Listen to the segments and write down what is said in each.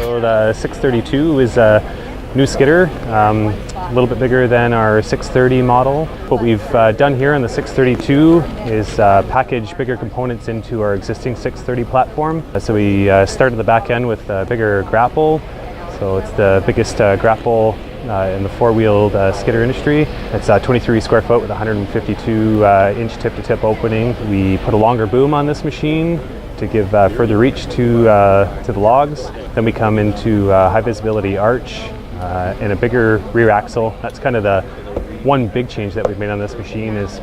So the 632 is a new skidder, a little bit bigger than our 630 model. What we've done here on the 632 is package bigger components into our existing 630 platform. So we started the back end with a bigger grapple. So it's the biggest grapple in the four-wheeled skidder industry. It's 23 square foot with 152 inch tip-to-tip opening. We put a longer boom on this machine to give further reach to the logs. Then we come into high visibility arch and a bigger rear axle. That's kind of the one big change that we've made on this machine, is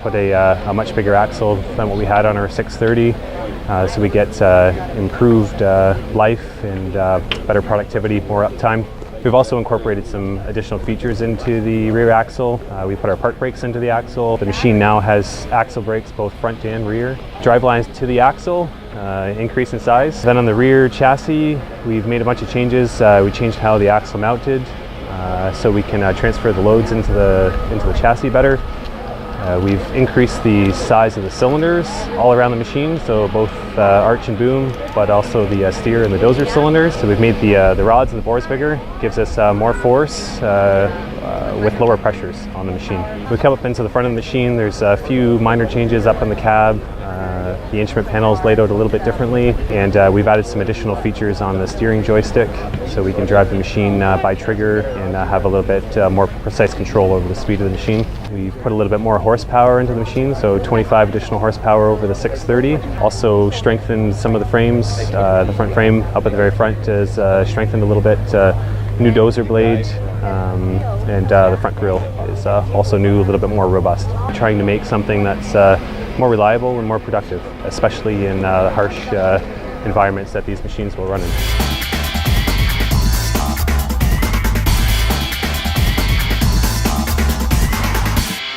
put a much bigger axle than what we had on our 630. So we get improved life and better productivity, more uptime. We've also incorporated some additional features into the rear axle. We put our park brakes into the axle. The machine now has axle brakes both front and rear. Drive lines to the axle increase in size. Then on the rear chassis, we've made a bunch of changes. We changed how the axle mounted so we can transfer the loads into the chassis better. We've increased the size of the cylinders all around the machine, so both arch and boom, but also the steer and the dozer cylinders. So we've made the rods and the bores bigger. Gives us more force with lower pressures on the machine. We come up into the front of the machine. There's a few minor changes up in the cab. The instrument panel is laid out a little bit differently, and we've added some additional features on the steering joystick, so we can drive the machine by trigger and have a little bit more precise control over the speed of the machine. We've put a little bit more horsepower into the machine, so 25 additional horsepower over the 630. Also strengthened some of the frames. The front frame up at the very front is strengthened a little bit. New dozer blade, and the front grille is also new, a little bit more robust. We're trying to make something that's more reliable and more productive, especially in the harsh environments that these machines will run in.